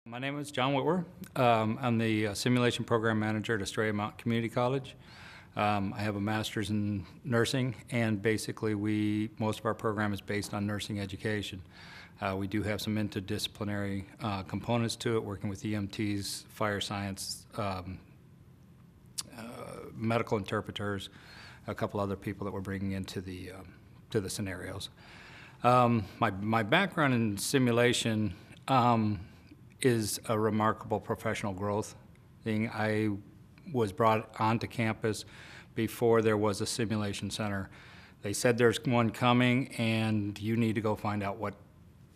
My name is John Witwer. I'm the Simulation Program Manager at Estrella Mountain Community College. I have a master's in nursing, and basically most of our program is based on nursing education. We do have some interdisciplinary components to it, working with EMTs, fire science, medical interpreters, a couple other people that we're bringing into the scenarios. My background in simulation is a remarkable professional growth thing. I was brought onto campus before there was a simulation center. They said there's one coming and you need to go find out what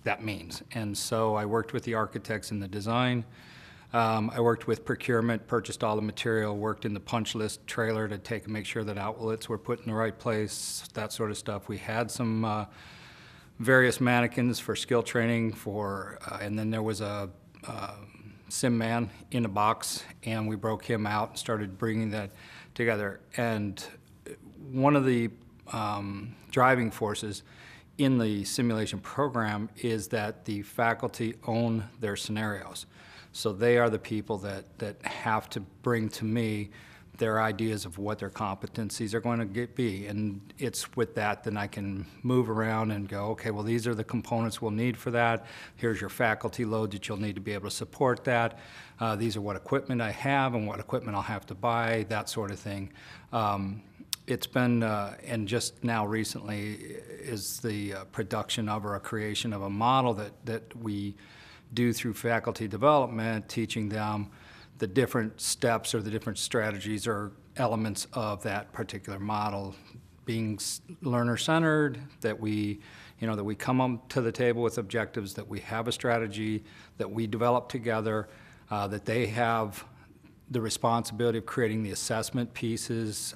that means. And so I worked with the architects in the design. I worked with procurement, purchased all the material, worked in the punch list trailer to make sure that outlets were put in the right place, that sort of stuff. We had some various mannequins for skill training and then there was a sim man in a box, and we broke him out and started bringing that together. And one of the driving forces in the simulation program is that the faculty own their scenarios. So they are the people that have to bring to me their ideas of what their competencies are going to be. And it's with that I can move around and go, okay, well, these are the components we'll need for that. Here's your faculty load that you'll need to be able to support that. These are what equipment I have and what equipment I'll have to buy, that sort of thing. It's been, and just now recently is the production of or a creation of a model that we do through faculty development, teaching them the different steps or the different strategies or elements of that particular model, being learner-centered, that we come up to the table with objectives, that we have a strategy that we develop together, that they have the responsibility of creating the assessment pieces.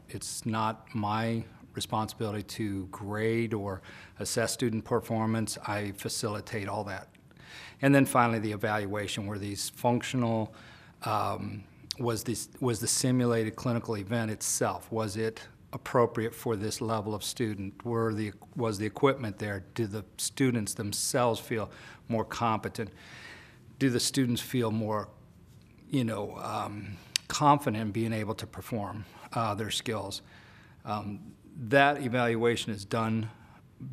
It's not my responsibility to grade or assess student performance. I facilitate all that. And then finally, the evaluation, where these functional, was the simulated clinical event itself, was it appropriate for this level of student? Was the equipment there? Do the students themselves feel more competent? Do the students feel more, confident in being able to perform their skills? That evaluation is done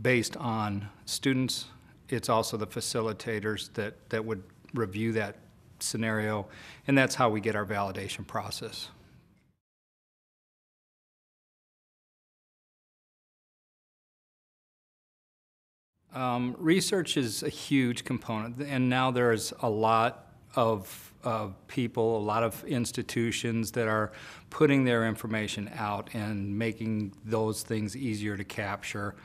based on students. It's also the facilitators that would review that scenario, and that's how we get our validation process. Research is a huge component, and now there's a lot of people, a lot of institutions that are putting their information out and making those things easier to capture.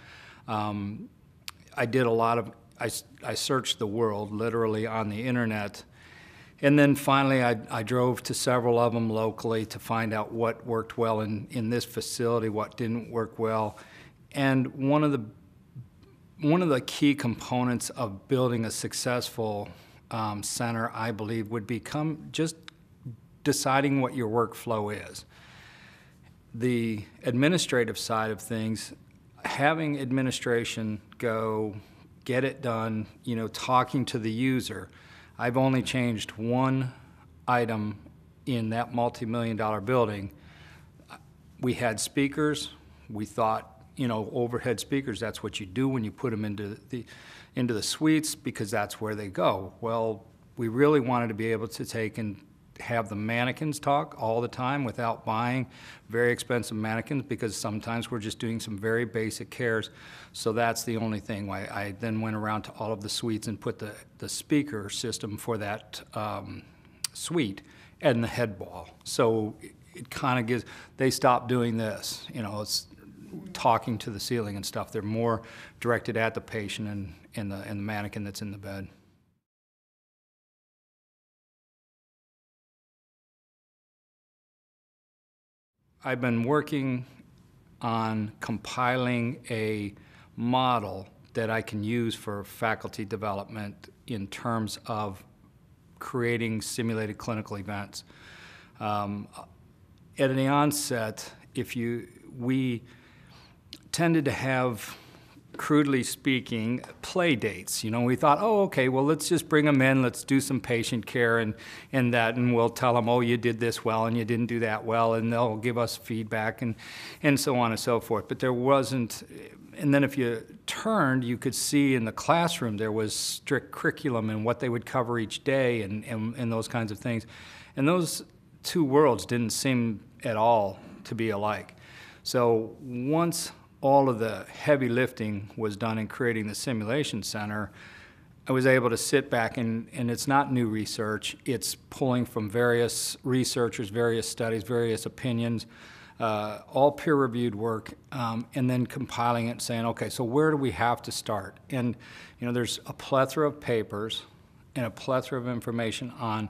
I did a lot of I searched the world, literally, on the internet, and then finally I drove to several of them locally to find out what worked well in this facility, what didn't work well. And one of the key components of building a successful center, I believe, would become just deciding what your workflow is. The administrative side of things, having administration go get it done, talking to the user. I've only changed one item in that multi-million-dollar building. We had speakers. We thought, overhead speakers, that's what you do when you put them into the suites, because that's where they go. Well, we really wanted to be able to take and have the mannequins talk all the time without buying very expensive mannequins, because sometimes we're just doing some very basic cares. So that's the only thing. I then went around to all of the suites and put the speaker system for that suite and the head ball. So it kind of gives, they stopped doing this, it's talking to the ceiling and stuff. They're more directed at the patient and the mannequin that's in the bed. I've been working on compiling a model that I can use for faculty development in terms of creating simulated clinical events. At the onset, we tended to have crudely speaking, play dates. You know, we thought, oh, okay, well, let's just bring them in, let's do some patient care and that, and we'll tell them, oh, you did this well and you didn't do that well, and they'll give us feedback and so on and so forth. But there wasn't, and then if you turned, you could see in the classroom there was strict curriculum and what they would cover each day and those kinds of things. And those two worlds didn't seem at all to be alike. So once all of the heavy lifting was done in creating the simulation center, I was able to sit back and it's not new research, it's pulling from various researchers, various studies, various opinions, all peer-reviewed work, and then compiling it and saying, okay, so where do we have to start? And you know, there's a plethora of papers and a plethora of information on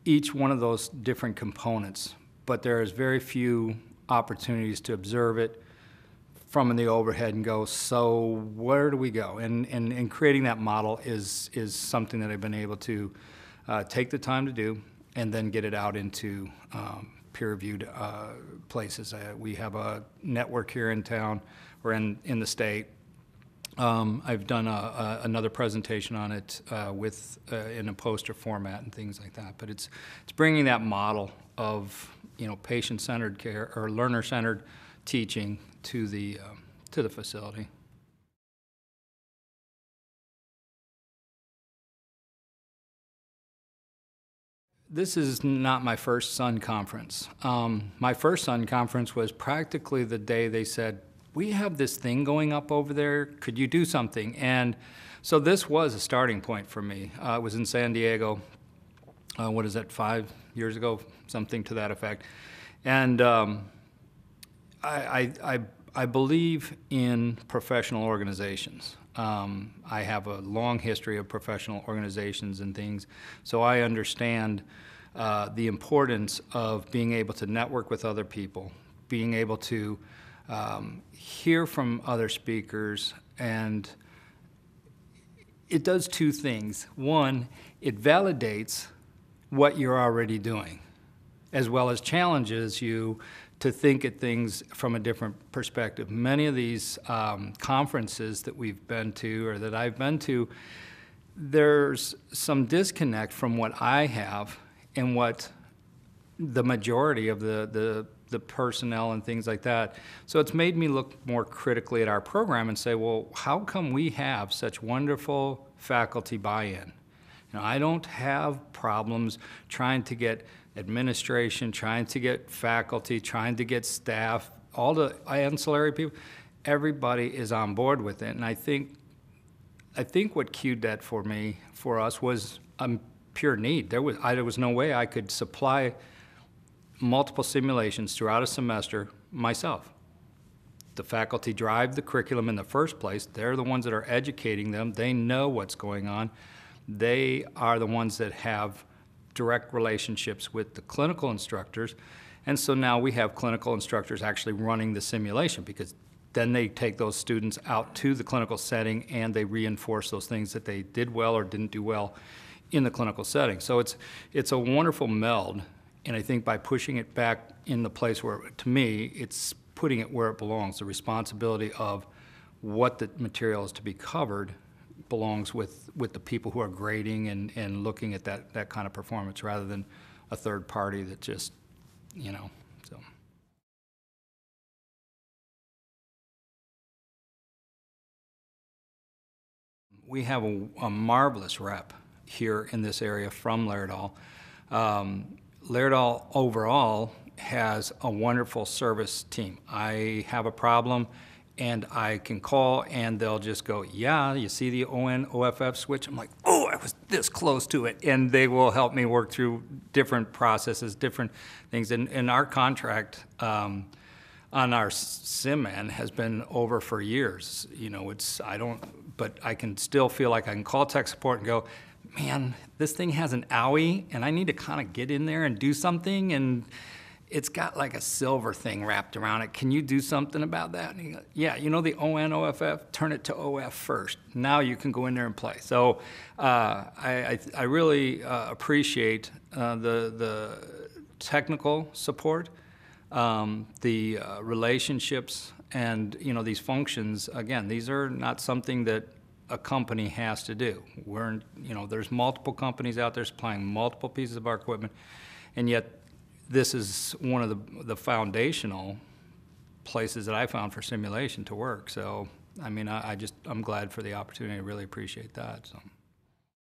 each one of those different components, but there is very few opportunities to observe it from the overhead and go, so where do we go? And creating that model is something that I've been able to take the time to do and then get it out into peer-reviewed places. We have a network here in town or in the state. I've done another presentation on it in a poster format and things like that. But it's bringing that model of, you know, patient-centered care or learner-centered teaching to the facility. This is not my first Sun conference. My first Sun conference was practically the day they said, we have this thing going up over there, could you do something? And so this was a starting point for me. It was in San Diego, what is that, 5 years ago, something to that effect. And I believe in professional organizations. I have a long history of professional organizations and things, so I understand the importance of being able to network with other people, being able to hear from other speakers, and it does two things. One, it validates what you're already doing, as well as challenges you to think at things from a different perspective. Many of these conferences that we've been to or that I've been to, there's some disconnect from what I have and what the majority of the personnel and things like that. So it's made me look more critically at our program and say, well, how come we have such wonderful faculty buy-in? You know, I don't have problems trying to get administration, trying to get faculty, trying to get staff, all the ancillary people. Everybody is on board with it, and I think what cued that for us was a pure need. There was no way I could supply multiple simulations throughout a semester myself. The faculty drive the curriculum in the first place. They're the ones that are educating them. They know what's going on. They are the ones that have direct relationships with the clinical instructors. And so now we have clinical instructors actually running the simulation, because then they take those students out to the clinical setting and they reinforce those things that they did well or didn't do well in the clinical setting. So it's a wonderful meld, and I think by pushing it back in the place where, to me, it's putting it where it belongs. The responsibility of what the material is to be covered belongs with the people who are grading and looking at that kind of performance, rather than a third party that just, you know, so. We have a marvelous rep here in this area from Lairdal. Laerdal overall has a wonderful service team. I have a problem and I can call and they'll just go, yeah, you see the ON-OFF switch? I'm like, oh, I was this close to it. And they will help me work through different processes, different things. And our contract on our SIMN has been over for years. You know, but I can still feel like I can call tech support and go, man, this thing has an owie and I need to kind of get in there and do something, and it's got like a silver thing wrapped around it. Can you do something about that? And he goes, yeah, you know the ON-OFF? Turn it to OF first. Now you can go in there and play. So I really appreciate the technical support, the relationships And, you know, these functions, again, these are not something that a company has to do. You know, there's multiple companies out there supplying multiple pieces of our equipment, and yet this is one of the foundational places that I found for simulation to work. So, I mean, I'm glad for the opportunity. I really appreciate that. So.